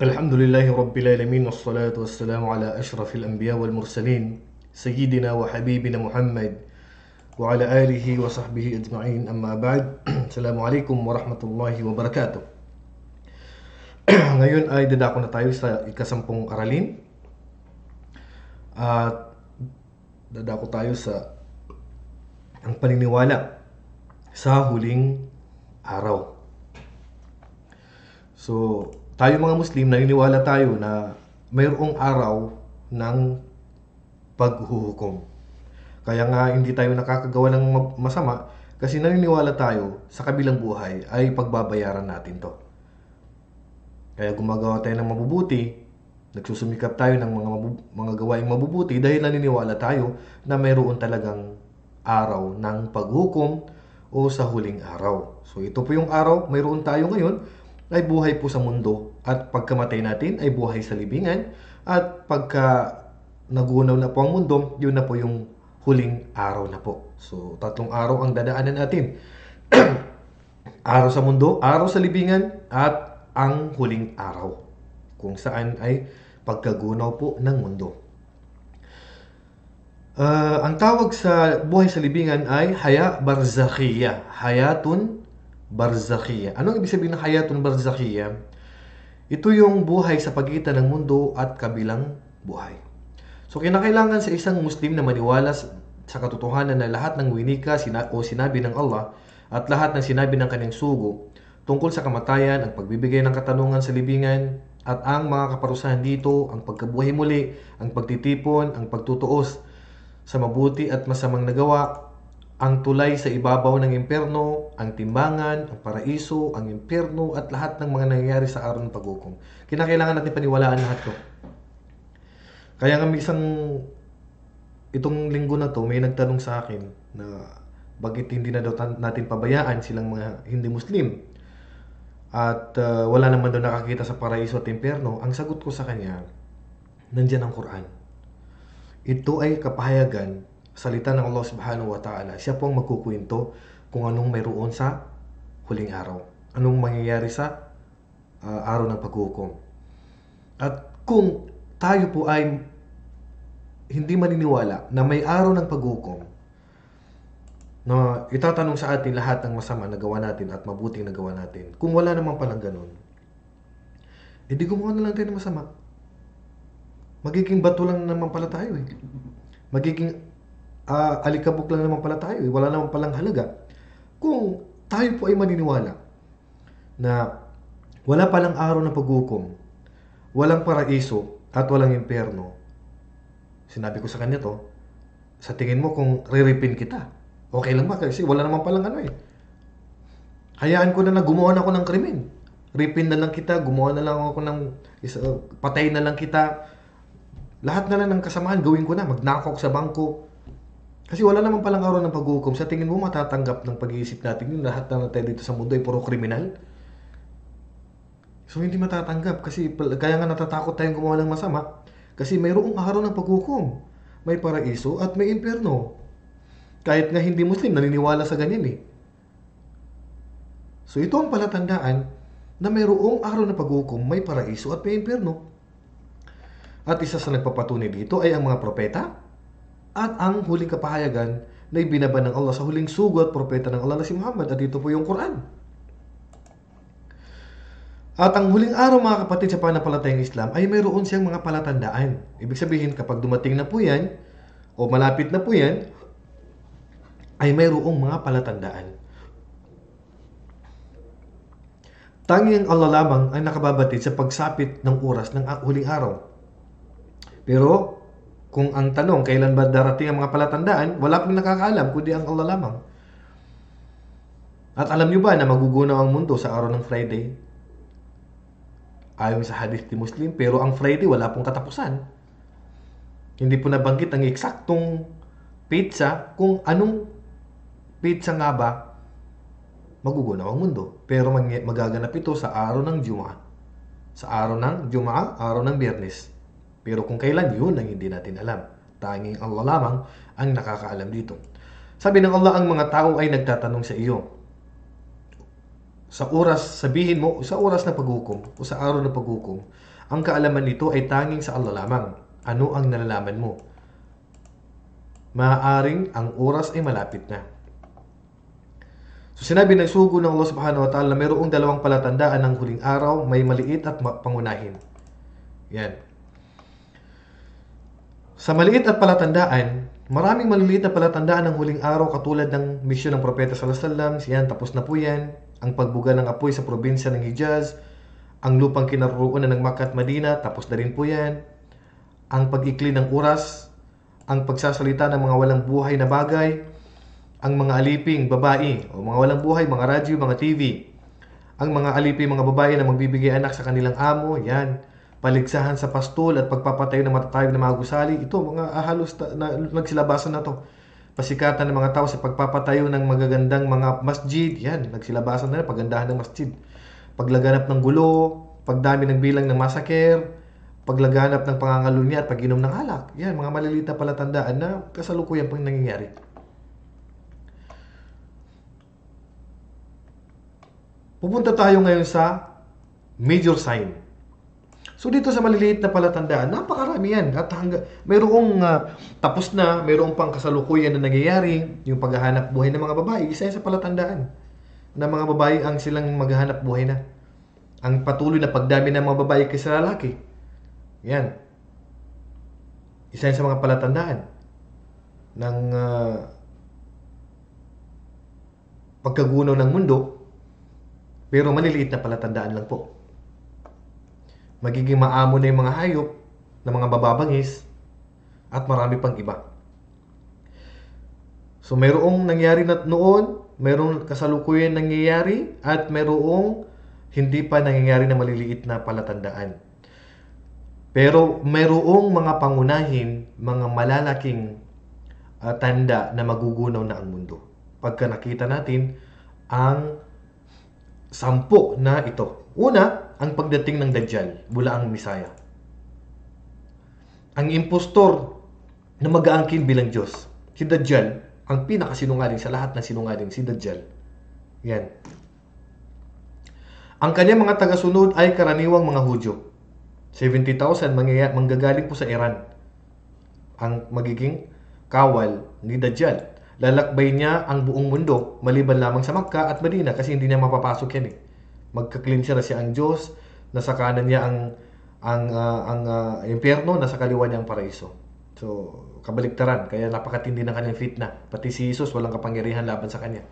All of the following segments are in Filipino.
الحمد لله رب العالمين والصلاة والسلام على أشرف الأنبياء والمرسلين سيدنا وحبيبنا محمد وعلى آله وصحبه أجمعين أما بعد السلام عليكم ورحمة الله وبركاته. Ngayon ay dadako na tayo sa ikasampung aralin at dadako tayo sa ang paniniwala sa huling araw. So, tayo mga Muslim, naniniwala tayo na mayroong araw ng paghuhukom. Kaya nga hindi tayo nakakagawa ng masama kasi naniniwala tayo sa kabilang buhay ay pagbabayaran natin to. Kaya gumagawa tayo ng mabubuti, nagsusumikap tayo ng mga gawaing mabubuti dahil naniniwala tayo na mayroon talagang araw ng paghukom o sa huling araw. So ito po yung araw, mayroon tayo ngayon ay buhay po sa mundo at pagkamatay natin ay buhay sa libingan at pagka nagunaw na po ang mundo, yun na po yung huling araw na po. So tatlong araw ang dadaanan natin. Araw sa mundo, araw sa libingan at ang huling araw kung saan ay pagkagunaw po ng mundo. Ang tawag sa buhay sa libingan ay haya barzakhiya, hayatun barzakhiya. Anong ibig sabihin ng hayatun barzakhiya? Ito yung buhay sa pagitan ng mundo at kabilang buhay. So kinakailangan sa isang Muslim na maniwala sa katotohanan na lahat ng winika o sinabi ng Allah at lahat ng sinabi ng kanyang sugo tungkol sa kamatayan, ang pagbibigay ng katanungan sa libingan, at ang mga kaparusahan dito, ang pagkabuhay muli, ang pagtitipon, ang pagtutuos sa mabuti at masamang nagawa, ang tulay sa ibabaw ng impyerno, ang timbangan, ang paraiso, ang impyerno, at lahat ng mga nangyayari sa araw ng paghukom. Kinakailangan natin paniwalaan lahat to. Kaya nga itong linggo na to, may nagtanong sa akin na bakit hindi na daw natin pabayaan silang mga hindi Muslim. At wala naman daw nakakita sa paraiso at impyerno. Ang sagot ko sa kanya, nandiyan ang Quran. Ito ay kapahayagan, salita ng Allah subhanahu wa ta'ala. Siya po ang magkukwento kung anong mayroon sa huling araw. Anong mangyayari sa araw ng paghukom. At kung tayo po ay hindi maniniwala na may araw ng paghukom, na itatanong sa atin lahat ng masama na gawa natin at mabuting nagawa natin. Kung wala naman palang ganun, edi gumawa na lang tayo ng masama. Magiging bato lang naman pala tayo eh. Magiging alikabok lang naman pala tayo eh. Wala naman palang halaga. Kung tayo po ay maniniwala na wala palang araw ng paghukom, walang paraiso at walang impyerno, sinabi ko sa kanya to, sa tingin mo kung riripin kita, okay lang ba? Kasi wala naman palang ano eh. Hayaan ko na gumawa na ako ng krimen. Ripin na lang kita, gumawa na lang ako ng patay na lang kita. Lahat na lang ng kasamaan gawin ko na, magnakaw sa bangko. Kasi wala naman palang araw ng paghukom. Sa tingin mo matatanggap ng pag-iisip natin yung lahat na tayo dito sa mundo ay puro kriminal? So hindi matatanggap kasi kaya nga natatakot tayong gumawa ng masama kasi mayroong araw ng paghukom. May paraiso at may impyerno. Kahit nga hindi Muslim, naniniwala sa ganyan eh. So ito ang palatandaan na mayroong araw na paghukom, may paraiso at may impyerno. At isa sa nagpapatunay dito ay ang mga propeta at ang huling kapahayagan na ibinaba ng Allah sa huling sugo at propeta ng Allah na si Muhammad. At ito po yung Quran. At ang huling araw mga kapatid sa pananampalatayang Islam ay mayroon siyang mga palatandaan. Ibig sabihin kapag dumating na po yan o malapit na po yan, ay mayroong mga palatandaan. Tanging Allah lamang ang nakababatid sa pagsapit ng oras ng huling araw. Pero kung ang tanong kailan ba darating ang mga palatandaan, wala pang nakakaalam kundi ang Allah lamang. At alam nyo ba na magugunaw ang mundo sa araw ng Friday? Ayon sa hadith ni Muslim, pero ang Friday wala pong katapusan. Hindi po nabanggit ang eksaktong pizza kung anong pizza nga ba magugunaw ang mundo. Pero magaganap ito sa araw ng Jumu'ah. Sa araw ng Jumu'ah, araw ng Biyernes. Pero kung kailan, yun ang hindi natin alam. Tanging Allah lamang ang nakakaalam dito. Sabi ng Allah, ang mga tao ay nagtatanong sa iyo. Sa oras, sabihin mo, sa oras na paghukom o sa araw na paghukom, Ang kaalaman nito ay tanging sa Allah lamang. Ano ang nalalaman mo? Maaaring ang oras ay malapit na. So sinabi ng sugo ng Allah subhanahu wa ta'ala na mayroong dalawang palatandaan ng huling araw, may maliit at pangunahin. Yan. Sa maliit at palatandaan, maraming maliliit na palatandaan ng huling araw katulad ng misyon ng Propeta sallallahu alaihi wasallam. Yan, tapos na po yan. Ang pagbuga ng apoy sa probinsya ng Hijaz, ang lupang kinaroroonan ng Makkah at Madina, tapos na rin po yan. Ang pag-ikli ng oras, ang pagsasalita ng mga walang buhay na bagay, ang mga aliping babae o mga walang buhay, mga radyo, mga TV, ang mga aliping mga babae na magbibigay anak sa kanilang amo, yan. Paligsahan sa pastol at pagpapatayo ng matatayog na mga gusali, ito mga halos nagsilabasan na to. Pasikatan ng mga tao sa pagpapatayo ng magagandang mga masjid, yan, nagsilabasan na, pagandahan ng masjid. Paglaganap ng gulo, pagdami ng bilang ng masaker, paglaganap ng pangangalunya at pag-inom ng alak. Yan, mga maliliit na palatandaan na kasalukuyan pang nangyayari. Pupunta tayo ngayon sa major sign. So dito sa maliliit na palatandaan, napakarami yan. At mayroong tapos na, mayroong pang kasalukuyan na nangyayari, yung paghahanap buhay ng mga babae, isa yan sa palatandaan na mga babae ang silang maghahanap buhay na. Ang patuloy na pagdami ng mga babae kaysa lalaki. Yan. Isa yan sa mga palatandaan ng pagkagunaw ng mundo, pero maliliit na palatandaan lang po. Magiging maamo na yung mga hayop, na mga bababangis, at marami pang iba. So mayroong nangyari na noon, mayroong kasalukuyan nangyayari, at mayroong hindi pa nangyayari na maliliit na palatandaan. Pero mayroong mga pangunahin, mga malalaking tanda na magugunaw na ang mundo. Pagka nakita natin ang 10 na ito. Una, ang pagdating ng Dajjal, bulaang Misaya. Ang impostor na mag-aangkin bilang Diyos. Si Dajjal, ang pinakasinungaling sa lahat ng sinungaling, si Dajjal. Yan. Ang kanyang mga tagasunod ay karaniwang mga Hudyo. 70,000 manggagaling po sa Iran. Ang magiging kawal ni Dajjal. Lalakbay niya ang buong mundo maliban lamang sa Makkah at Madina kasi hindi niya mapapasok yan eh. Magka-claim siya na siya ang Diyos, nasa kanan niya ang impyerno, nasa kaliwa niya ang paraiso. So, kabaliktaran, kaya napakatindi ng kanyang fitna. Pati si Jesus walang kapangyarihan laban sa kanya.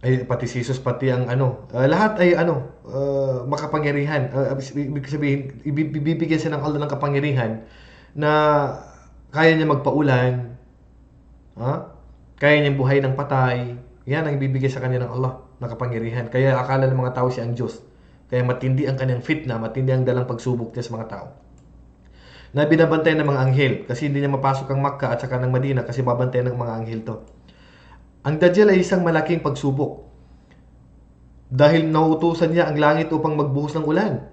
Ay pati si Jesus, pati ang lahat ay makapangyarihan. Ibig sabihin, ibibigyan siya ng Allah ng kapangyarihan na kaya niya magpaulan, kaya niyang buhay ng patay. Yan ang ibibigay sa kanya ng Allah na kapangyarihan. Kaya akala ng mga tao siya ang Diyos. Kaya matindi ang kanyang fitna, matindi ang dalang pagsubok niya sa mga tao. Na binabantayan ng mga anghel kasi hindi niya mapasok ang Makkah at saka ng Madina kasi babantayan ng mga anghel to. Ang Dajjal ay isang malaking pagsubok. Dahil nauutusan niya ang langit upang magbuhos ng ulan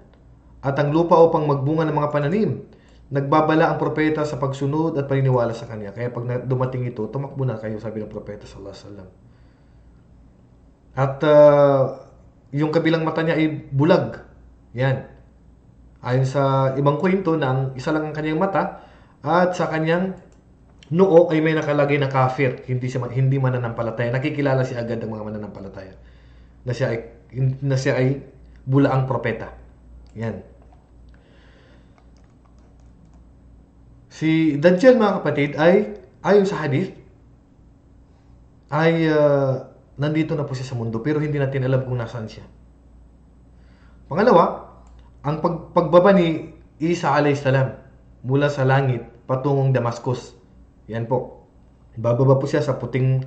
at ang lupa upang magbunga ng mga pananim. Nagbabala ang propeta sa pagsunod at paniniwala sa kanya. Kaya pag dumating ito, tumakbo na kayo, sabi ng propeta sallallahu alaihi wasallam. At yung kabilang mata niya ay bulag. Yan. Ayon sa ibang kwento na ang isa lang ang kanyang mata at sa kanyang noo ay may nakalagay na kafir, hindi mananampalataya. Nakikilala siya agad ng mga mananampalataya na siya ay bulaang propeta. Yan. Si Dajjal, mga kapatid, ay ayon sa hadith ay nandito na po siya sa mundo pero hindi natin alam kung nasaan siya. Pangalawa, ang pagbaba ni Isa alayhisalam mula sa langit patungong Damascus. Yan po. Bababa po siya sa puting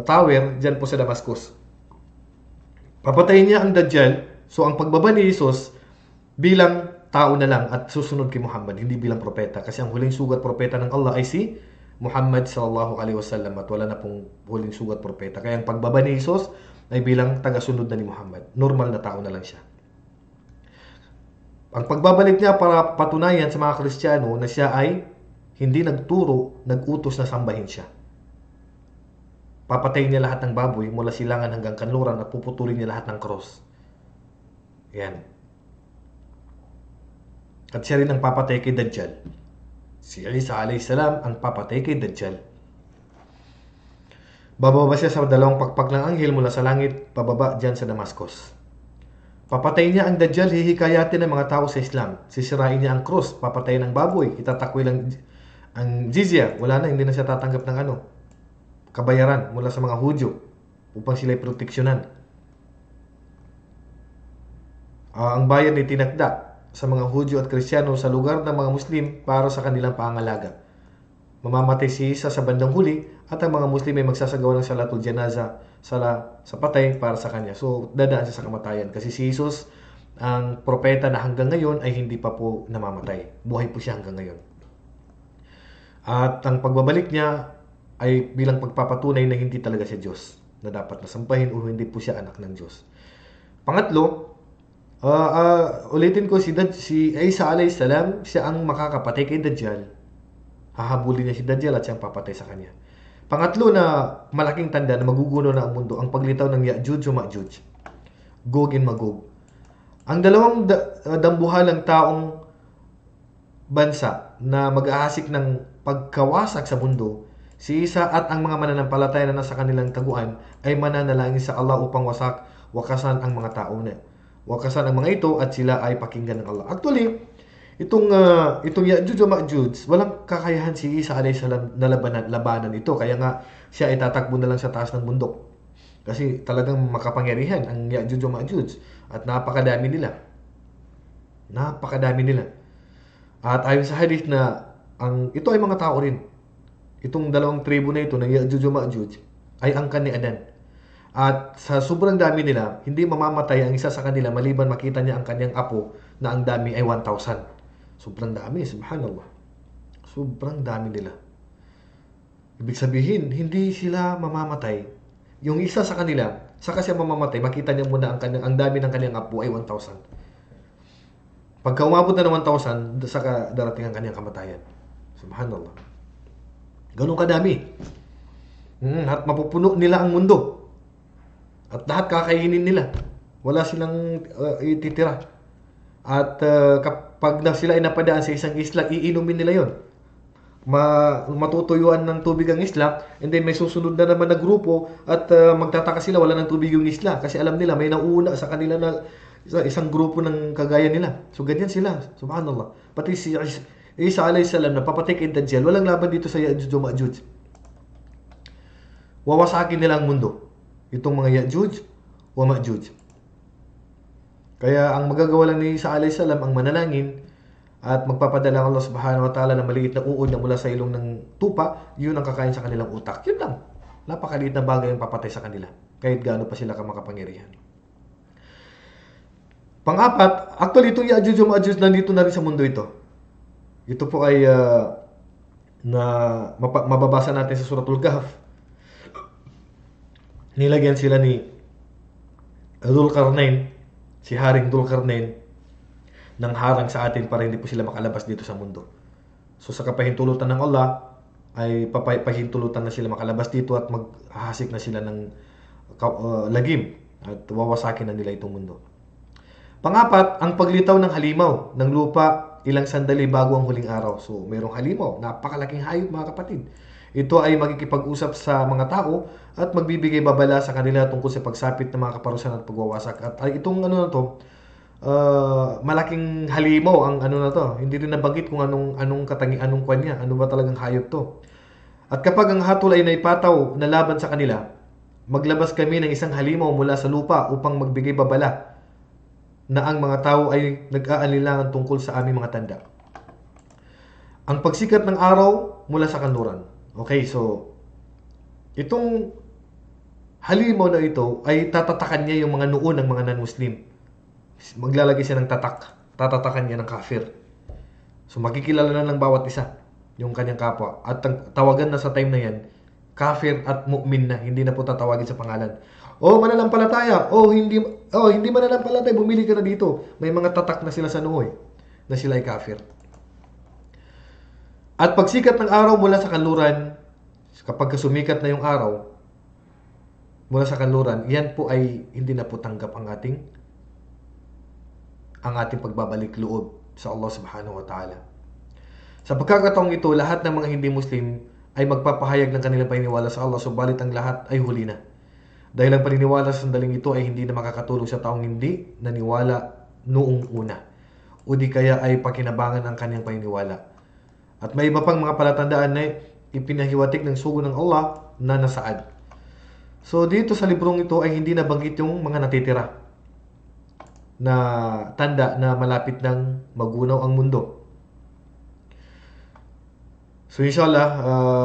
tower dyan po sa Damascus. Papatayin niya ang Dajjal. So ang pagbaba ni Jesus bilang tao na lang at susunod kay Muhammad, hindi bilang propeta. Kasi ang huling sugat propeta ng Allah ay si Muhammad sallallahu alaihi wasallam at wala na pong huling sugat propeta. Kaya ang pagbaba ni Jesus ay bilang tagasunod na ni Muhammad. Normal na tao na lang siya. Ang pagbabalik niya para patunayan sa mga Kristiyano na siya ay hindi nagturo, nag-utos na sambahin siya. Papatayin niya lahat ng baboy mula silangan hanggang kanluran at puputulin niya lahat ng cross. Yan. At siya rin ang papatay kay Dajjal. Si Isa alayhi salam ang papatay kay Dajjal. Bababa siya sa dalawang pakpak ng anghel mula sa langit, pababa dyan sa Damascus. Papatayin niya ang Dajjal, hihikayatin ng mga tao sa Islam. Sisirain niya ang krus, papatayin ang baboy, itatakwil ang jizya. Wala na, hindi na siya tatanggap ng kabayaran mula sa mga Hudyo upang sila'y proteksyonan. Ang bayan ay tinakda sa mga Hudyo at Kristiyano sa lugar ng mga Muslim para sa kanilang pangalaga. Mamamatay si Isa sa bandang huli at ang mga Muslim ay magsasagawa ng salatul janaza sa patay para sa kanya. So, dadaan siya sa kamatayan. Kasi si Jesus, ang propeta na hanggang ngayon ay hindi pa po namamatay. Buhay po siya hanggang ngayon. At ang pagbabalik niya ay bilang pagpapatunay na hindi talaga siya Diyos, na dapat nasampahin o hindi po siya anak ng Diyos. Pangatlo, ulitin ko, si Isa alayhi salam, siya ang makakapatay kay Dajjal. Hahabulin niya si Dajjal at siyang papatay sa kanya. Pangatlo na malaking tanda na magugulo na ang mundo, ang paglitaw ng Ya'juj o Ma'juj, Gog and Magog. Ang dalawang dambuhalang taong bansa na mag-ahasik ng pagkawasak sa mundo, si Isa at ang mga mananampalataya na nasa kanilang taguan ay mananalangin sa Allah upang wakasan ang mga tao na. Wakasan ang mga ito at sila ay pakinggan ng Allah. Actually, itong Ya'juj o Ma'juj, walang kakayahan si Isa alayhi salam na labanan ito. Kaya nga siya ay tatakbo na lang sa taas ng bundok. Kasi talagang makapangyarihan ang Ya'juj o Ma'juj at napakadami nila. Napakadami nila. At ayon sa hadith na ito ay mga tao rin. Itong dalawang tribo na ito ng Ya'juj o Ma'juj ay angkan ni Adan. At sa sobrang dami nila, hindi mamamatay ang isa sa kanila maliban makita niya ang kanyang apo na ang dami ay 1,000. Sobrang dami, subhanallah. Sobrang dami nila. Ibig sabihin, hindi sila mamamatay. Yung isa sa kanila, saka siya mamamatay, makita niya muna ang dami ng kanyang apo ay 1,000. Pagka umabot na ng 1,000, saka darating ang kanyang kamatayan. Subhanallah. Ganun kadami. At mapupuno nila ang mundo. At lahat kakainin nila. Wala silang ititira. At kapag sila ay napadaan sa isang isla, iinumin nila yon. Matutuyuan ng tubig ang isla, and then may susunod na naman na grupo at magtataka sila, wala ng tubig yung isla. Kasi alam nila, may nauuna sa kanila na isang grupo ng kagaya nila. So ganyan sila, subhanallah. Pati si Isa alayhi salam na papatay kay Dajjal, walang laban dito sa Ya'juj o Ma'juj. Wawasakin nila ang mundo. Itong mga Ya'juj o Ma'juj. Kaya ang magagawa lang ni Isa alayhi salam ang manalangin at magpapadala ang Allah subhanahu wa ta'ala ng maliit na uod na mula sa ilong ng tupa, yun ang kakain sa kanilang utak. Yun lang. Napakaliit na bagay ang papatay sa kanila. Kahit gaano pa sila makapangyarihan. Pang-apat, actually itong Ya'juj o Ma'juj nandito na rin sa mundo ito. Ito po ay mababasa natin sa Suratul Kahf. Nilagyan sila ni Dzulqarnain, si Haring Dzulqarnain, ng harang sa atin para hindi po sila makalabas dito sa mundo. So sa kapahintulutan ng Allah, ay pahintulutan na sila makalabas dito at maghahasik na sila ng lagim at wawasakin na nila itong mundo. Pang-apat, ang paglitaw ng halimaw ng lupa ilang sandali bago ang huling araw. So mayroong halimaw, napakalaking hayop mga kapatid. Ito ay magkikipag-usap sa mga tao at magbibigay babala sa kanila tungkol sa pagsapit ng mga kaparusahan at pagwawasak. At itong malaking halimaw ang na to. Hindi rin nabanggit kung anong kwan niya, ano ba talagang hayop to. At kapag ang hatol ay naipataw na laban sa kanila, maglabas kami ng isang halimaw mula sa lupa upang magbigay babala na ang mga tao ay nag-aalilangan tungkol sa aming mga tanda. Ang pagsikat ng araw mula sa kanluran. Okay, so itong halimaw na ito ay tatatakan niya yung mga noo ng mga non-Muslim. Maglalagay siya ng tatatakan niya ng kafir. So makikilala na ng bawat isa yung kanyang kapwa. At tawagan na sa time na yan, kafir at mu'min na, hindi na po tatawagin sa pangalan. Mananampalataya. Hindi mananampalataya, bumili ka na dito. May mga tatak na sila sa noo na sila ay kafir. At pagsikat ng araw mula sa kanluran, kapag sumikat na yung araw mula sa kanluran, yan po ay hindi na po tanggap ang ating pagbabalik loob. sa Allah subhanahu wa ta'ala. Sa pagkakataong ito, lahat ng mga hindi Muslim ay magpapahayag ng kanilang paniniwala sa Allah, subalit ang lahat ay huli na. Dahil ang paniniwala sa sandaling ito ay hindi na makakatulong sa taong hindi naniwala noong una, o di kaya ay pakinabangan ang kanyang paniniwala. At may iba pang mga palatandaan na ipinahiwatig ng sugo ng Allah na nasaad. So dito sa librong ito ay hindi nabanggit yung mga natitira na tanda na malapit ng magunaw ang mundo. So inshallah,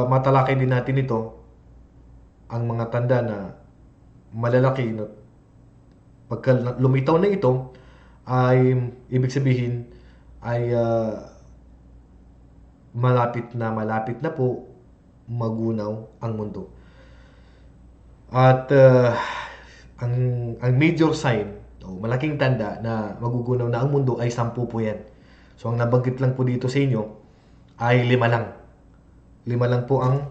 matalakay din natin ito, ang mga tanda na malalaki na pagka lumitaw na ito ay ibig sabihin ay malapit na po magunaw ang mundo. At ang major sign o malaking tanda na magugunaw na ang mundo ay 10 po yan. So ang nabanggit lang po dito sa inyo ay 5 lang. 5 lang po ang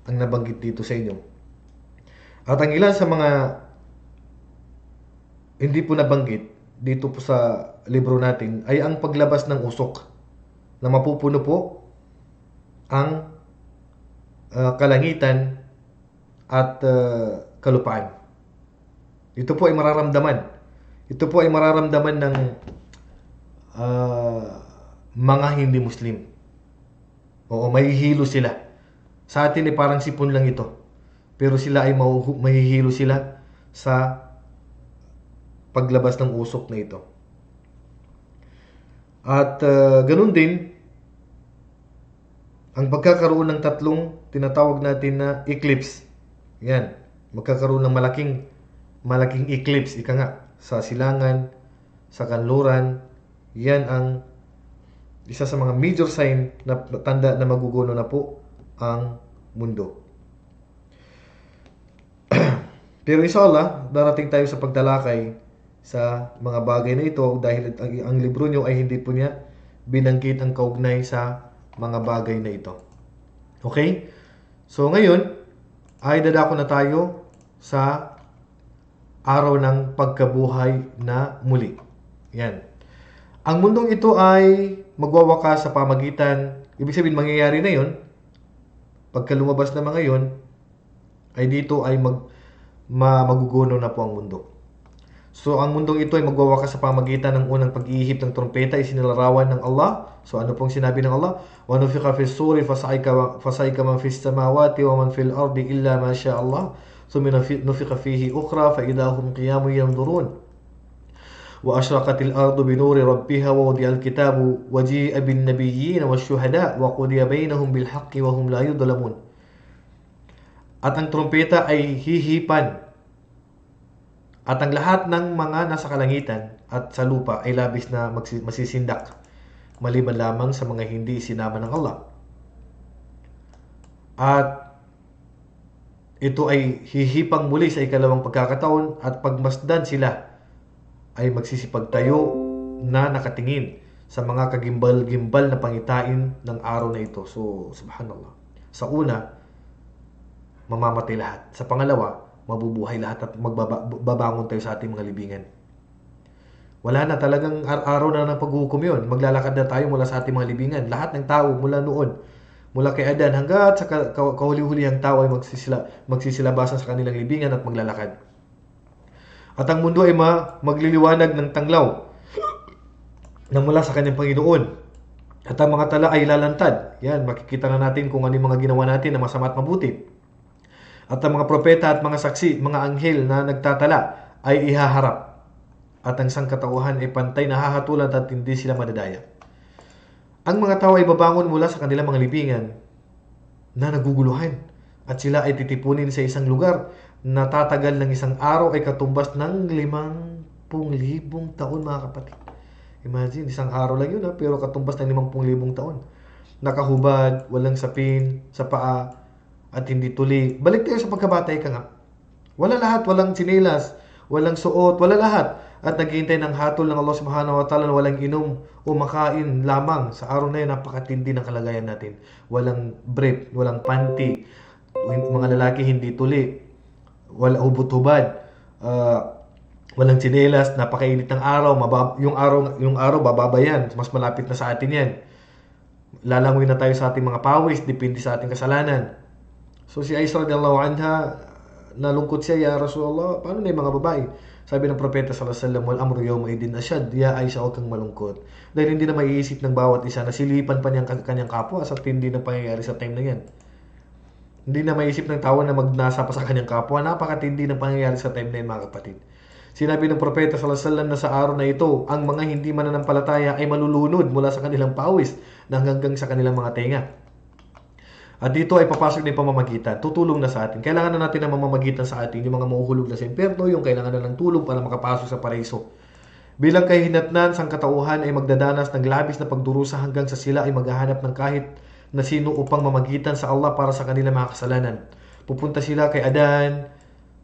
nabanggit dito sa inyo. At ang ilan sa mga hindi po nabanggit dito po sa libro natin ay ang paglabas ng usok na mapupuno po ang kalangitan at kalupaan. Ito po ay mararamdaman. Ito po ay mararamdaman ng mga hindi Muslim. Oo, mahihilo sila. Sa atin ay parang sipon lang ito. Pero sila ay mahihilo sila sa paglabas ng usok na ito. At ganun din, ang pagkakaroon ng tatlong tinatawag natin na eclipse. Yan, magkakaroon ng malaking eclipse, ika nga, sa silangan, sa kanluran. Yan ang isa sa mga major sign na tanda na maguguno na po ang mundo. Pero inshallah, darating tayo sa pagtalakay sa mga bagay na ito dahil ang libro nyo ay hindi po niya binanggit ang kaugnay sa mga bagay na ito. Okay? So ngayon, ay dadako na tayo sa araw ng pagkabuhay na muli. Yan. Ang mundong ito ay magwawakas sa pamagitan, ibig sabihin mangyayari na yon, pagka lumabas na mga yon, ay dito ay maguguno na po ang mundo. So ang mundong ito ay magwawakas sa pamagitan ng unang pag-iihip ng trompeta, isinilarawan ng Allah. So ano pong sinabi ng Allah? Wa nufikha fis suri fasa'ika man fis samawati wa man fil ardi illa ma sha Allah. Thumma nufikha fihi ukhra fa idahum qiyamun yanzurun. وأشرقت الأرض بنور ربها ووضع الكتاب وجيء بالنبيين والشهداء وقضي بينهم بالحق وهم لا يظلمون. At ang trompeta ay hihipan, at ang lahat ng mga nasa kalangitan at sa lupa ay labis na masisindak, maliban lamang sa mga hindi sinama ng Allah. At ito ay hihipang muli sa ikalawang pagkakataon, at pagmasdan sila ay magsisipagtayo na nakatingin sa mga kagimbal-gimbal na pangitain ng araw na ito. So, subhanallah. Sa una, mamamatay lahat. Sa pangalawa, mabubuhay lahat at magbabangon tayo sa ating mga libingan. Wala na, talagang araw na ng paghuhukom yun. Maglalakad na tayo mula sa ating mga libingan. Lahat ng tao mula noon, mula kay Adan hanggat sa kahuli-hulihang tao ay magsisilabasan sa kanilang libingan at maglalakad. At ang mundo ay magliliwanag ng tanglaw na mula sa kanyang Panginoon. At ang mga tala ay lalantad. Yan, makikita na natin kung ano yung mga ginawa natin na masama at mabuti. At ang mga propeta at mga saksi, mga anghel na nagtatala ay ihaharap. At ang sangkatauhan ay pantay na hahatulan at hindi sila madadaya. Ang mga tao ay babangon mula sa kanilang mga libingan na naguguluhan. At sila ay titipunin sa isang lugar na tatagal ng isang araw ay katumbas ng 50,000 taon, mga kapatid. Imagine, isang araw lang yun, pero katumbas ng 50,000 taon. Nakahubad, walang sapin sa paa, at hindi tuli. Balik tayo sa pagkabata, ika nga. Wala lahat, walang tsinelas, walang suot, wala lahat. At naghihintay ng hatol ng Allah subhanahu wa ta'ala, walang inom o makain lamang. Sa araw na yun, napakatindi ng kalagayan natin. Walang brief, walang panty, mga lalaki hindi tuli, wala hubot-hubad, Walang tsinelas, napakainit ng araw, yung araw bababa yan, mas malapit na sa atin yan. Lalangoy na tayo sa ating mga pawis, depende sa ating kasalanan. So si Aisha radhiyallahu anha, nalungkot siya, ya Rasulullah, paano na yung mga babae? Sabi ng propeta sallallahu alaihi wasallam, wal amru yawma idin asyad, ya Aisha, huwag kang malungkot. Dahil hindi na maiisip ng bawat isa na silipan pa niyang kanyang kapwa sa tindi ng pangyayari sa time na yan. Hindi na maiisip ng tao na magnasa pa sa kanyang kapwa. Napakatindi ng pangyayari sa time na yan, mga kapatid. Sinabi ng propeta sallallahu alaihi wasallam na sa araw na ito, ang mga hindi mananampalataya ay malulunod mula sa kanilang pawis na hanggang sa kanilang mga tenga. At dito ay papasok na yung pamamagitan. Tutulong na sa atin. Kailangan na natin na mamamagitan sa atin. Yung mga mahuhulog na sa impyerno, yung kailangan na ng tulong para makapasok sa paraiso. Bilang kahinatnan, sang katauhan ay magdadanas ng labis na pagdurusa hanggang sa sila ay maghahanap ng kahit na sino upang mamagitan sa Allah para sa kanilang mga kasalanan. Pupunta sila kay Adan.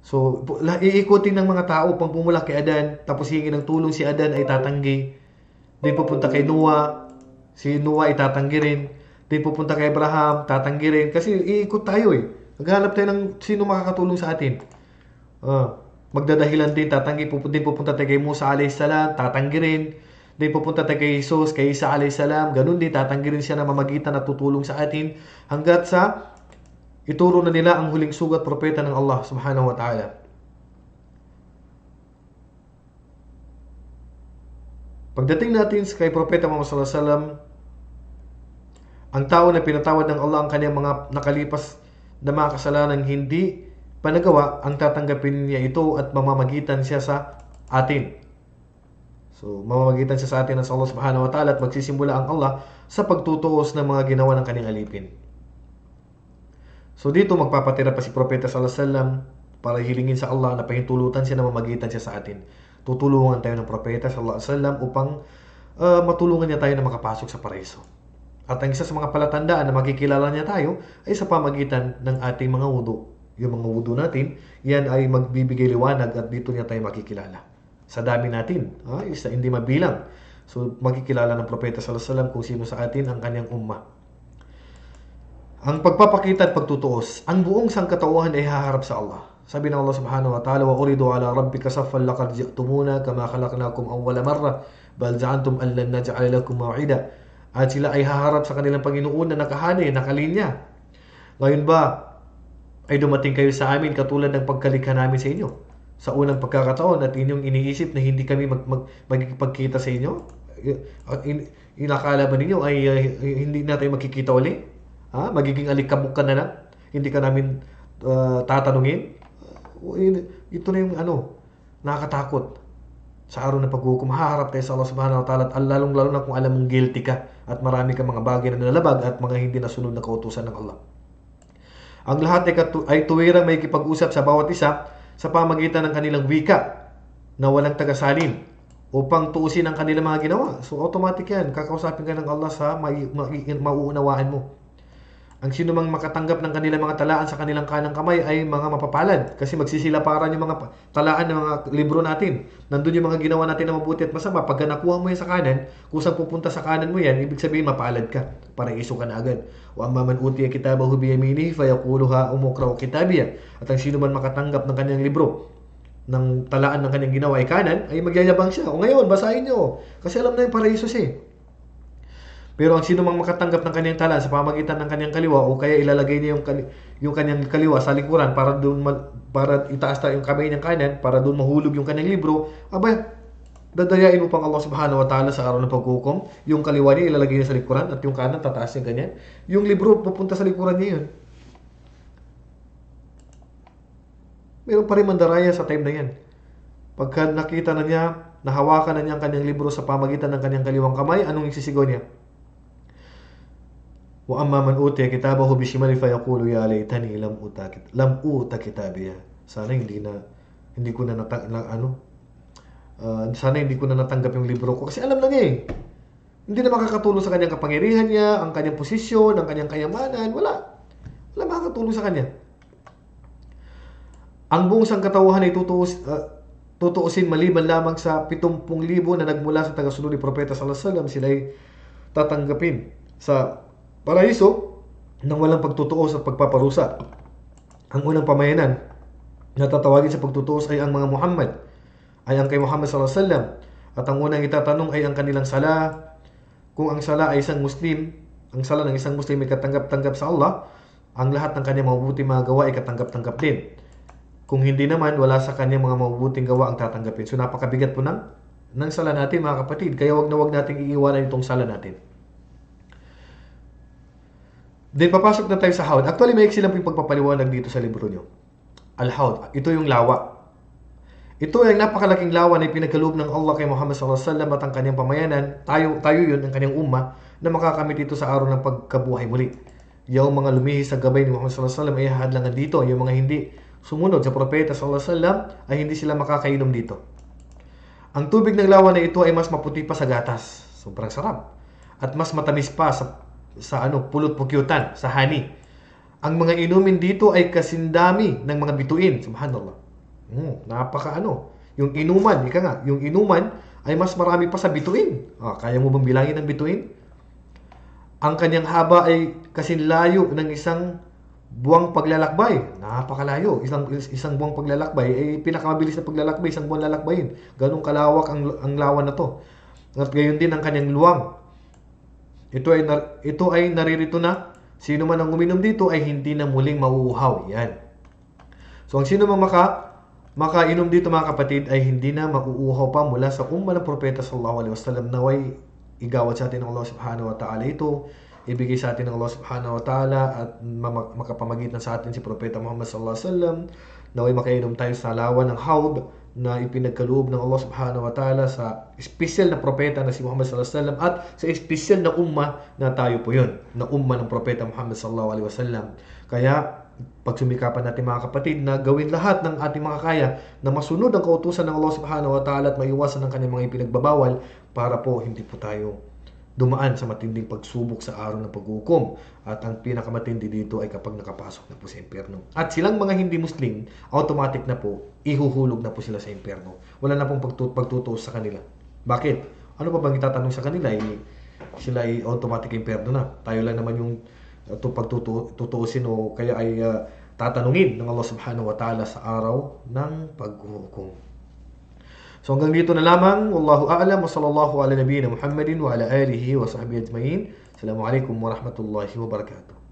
So, iikutin ng mga tao upang pumula kay Adan. Tapos hingi ng tulong si Adan ay tatanggi. Then pupunta kay Noah. Si Noah ay tatanggi rin. Then pupunta kay Abraham, tatanggi rin. Kasi iikot tayo eh. Maghanap tayo ng sino makakatulong sa atin. Magdadahilan din, tatanggi. Din pupunta tayo kay Musa alayhisalam, tatanggi rin. Then pupunta tayo kay Jesus, kay Isa alayhisalam. Ganun din, tatanggi rin siya na mamagitan at tutulong sa atin. Hanggat sa ituro na nila ang huling sugat propeta ng Allah subhanahu wa ta'ala. Pagdating natin kay propeta Muhammad sallallahu alaihi wasallam, ang tao na pinatawad ng Allah ang kanyang mga nakalipas na mga kasalanan hindi panagawa, ang tatanggapin niya ito at mamamagitan siya sa atin. So, mamamagitan siya sa atin ng Allah subhanahu wa ta'ala at magsisimula ang Allah sa pagtutuos ng mga ginawa ng kanyang alipin. So, dito magpapatira pa si Propeta sallallahu alaihi wasallam para hilingin sa Allah na pahintulutan siya na mamagitan siya sa atin. Tutulungan tayo ng Propeta sallallahu alaihi wasallam upang matulungan niya tayo na makapasok sa paraiso. At ang isa sa mga palatandaan na makikilala niya tayo ay sa pamagitan ng ating mga wudu. Yung mga wudu natin, yan ay magbibigay liwanag at dito niya tayo makikilala. Sa dami natin, isa hindi mabilang. So makikilala ng Propeta sallallahu alaihi wasallam kung sino sa atin ang kanyang ummah. Ang pagpapakita at pagtutuos, ang buong sangkatauhan ay haharap sa Allah. Sabi ng Allah subhanahu wa ta'ala, wa uridu ala rabbika saffan laqad ji'tumuna kama khalaqnakum awwala marra bal za'antum an lan naj'ala lakum maw'ida. At sila ay haharap sa kanilang Panginoon na nakahani, nakalinya. Ngayon ba ay dumating kayo sa amin katulad ng pagkalikha namin sa inyo? Sa unang pagkakataon at inyong iniisip na hindi kami magkikipagkita sa inyo? Inakala ba ninyo ay hindi na tayo magkikita uli? Magiging alikabok ka na lang? Hindi ka namin tatanungin? Ito na yung nakakatakot. Sa araw ng paghukom, haharap tayo sa Allah subhanahu wa ta'ala at lalong-lalo na kung alam mong guilty ka at marami kang mga bagay na nalabag at mga hindi nasunod na kautusan ng Allah. Ang lahat ay tuwirang may kipag-usap sa bawat isa sa pamagitan ng kanilang wika na walang tagasalin upang tuusin ang kanilang mga ginawa. So automatic yan, kakausapin ka ng Allah sa mauunawaan mo. Ang sino mang makatanggap ng kanilang mga talaan sa kanilang kanang kamay ay mga mapapalad kasi magsisilaparan yung mga talaan ng mga libro natin. Nandun yung mga ginawa natin na mabuti at masama. Pag nakuha mo yan sa kanan, kung saan pupunta sa kanan mo yan, ibig sabihin mapalad ka. Paraiso ka na agad. Wa amma man utiya kitabahu bi yaminihi fayaqulu ha umqra'u kitabiya. At ang sino man makatanggap ng kanyang libro ng talaan ng kanyang ginawa ay kanan, ay magyayabang siya. O ngayon, basahin nyo. Kasi alam na yung paraiso siya. Pero ang sino mang makatanggap ng kanyang tala sa pamagitan ng kanyang kaliwa o kaya ilalagay niya yung kanyang kaliwa sa likuran para itaas yung kamay niyang kanan para doon mahulog yung kanyang libro, dadayain mo pang Allah subhanahu wa ta'ala sa araw ng paghukom. Yung kaliwa niya ilalagay niya sa likuran at yung kanan tataas niya ganyan. Yung libro pupunta sa likuran niya yun. Meron pa rin mandaraya sa time na yan. Pagka nakita na niya, nahawakan na niya ang kanyang libro sa pamagitan ng kanyang kaliwang kamay, anong isisigaw niya? Wa amma man utiya kitabahu bishimali fa yaqulu ya laytani lam uta kitabiya. Sana hindi ko na natanggap yung libro ko kasi alam na niya eh. Hindi na makakatulong sa kanyang kapangyarihan niya, ang kanyang posisyon, ang kanyang kayamanan, wala makakatulong sa kanya. Ang buong sangkatauhan ay tutuusin maliban lamang sa 70,000 na nagmula sa tagasunod ni Propeta sallallahu alaihi wasallam, sila ay tatanggapin sa paraiso nang walang pagtutuos at pagpaparusa. Ang unang pamayanan na tatawagin sa pagtutuos ay ang mga Muhammad ay ang kay Muhammad sallallahu alaihi wasallam. At ang unang itatanong ay ang kanilang sala. Kung ang sala ay isang Muslim, ang sala ng isang Muslim ay katanggap-tanggap sa Allah, ang lahat ng kanyang mabubuting mga gawa ay katanggap-tanggap din. Kung hindi naman, wala sa kanyang mga mabubuting gawa ang tatanggapin. So napakabigat po ng sala natin, mga kapatid. Kaya wag na wag nating iiwanan itong sala natin. Then papasok na tayo sa hawd. Actually, may lang po yung pagpapaliwanag dito sa libro nyo. Al-hawd. Ito yung lawa. Ito ay napakalaking lawa na pinagkaloob ng Allah kay Muhammad sallallahu alaihi wasallam at ang kanyang pamayanan. Tayo yun, ang kanyang umma, na makakamit ito sa araw ng pagkabuhay muli. Yung mga lumihis sa gabay ni Muhammad sallallahu alaihi wasallam ay hadlangan dito. Yung mga hindi sumunod sa propeta sallallahu alaihi wasallam ay hindi sila makakainom dito. Ang tubig ng lawa na ito ay mas maputi pa sa gatas. Sobrang sarap. At mas matamis pa sa pulot pukyutan, sa honey. Ang mga inumin dito ay kasindami ng mga bituin. Subhanallah. Yung inuman ay mas marami pa sa bituin. Kaya mo bang bilangin ang bituin? Ang kanyang haba ay kasinlayo ng isang buwang paglalakbay. Napakalayo. Isang buwang paglalakbay ay pinakamabilis na paglalakbay, isang buwang lalakbayin. Ganong kalawak ang lawan na to. At gayon din ang kanyang luwang. Ito ay naririto na sino man ang uminom dito ay hindi na muling mauuhaw. Yan. So ang sino man makainom dito, mga kapatid, ay hindi na mauuhaw pa mula sa umma ng propeta sallallahu alaihi wasallam. Naway igawad sa atin ng Allah subhanahu wa ta'ala ito, ibigay sa atin ng Allah subhanahu wa ta'ala at makapamagitan sa atin si propeta Muhammad sallallahu alaihi wasallam. Naway makainom tayo sa lawan ng hawd na ipinagkaloob ng Allah subhanahu wa ta'ala sa espesyal na propeta na si Muhammad sallallahu alaihi wasallam at sa espesyal na umma na tayo po yun, na umma ng propeta Muhammad sallallahu alaihi wasallam. Kaya pagsumikapan natin, mga kapatid, na gawin lahat ng ating makakaya na masunod ang kautusan ng Allah subhanahu wa ta'ala at maiwasan ang kanyang mga ipinagbabawal para po hindi po tayo dumaan sa matinding pagsubok sa araw ng paghukom. At ang pinakamatindi dito ay kapag nakapasok na po sa impyerno. At silang mga hindi Muslim, automatic na po, ihuhulog na po sila sa impyerno. Wala na pong pagtutuos sa kanila. Bakit? Ano pa bang itatanong sa kanila? Sila ay automatic impyerno na. Tayo lang naman yung pagtutuusin o kaya ay tatanungin ng Allah subhanahu wa ta'ala sa araw ng paghuhukom. So hanggang dito na lamang. Wallahu a'lam wa sallallahu ala nabiyyina Muhammadin wa ala alihi wa sahbihi ajma'in. Assalamualaikum warahmatullahi wabarakatuh.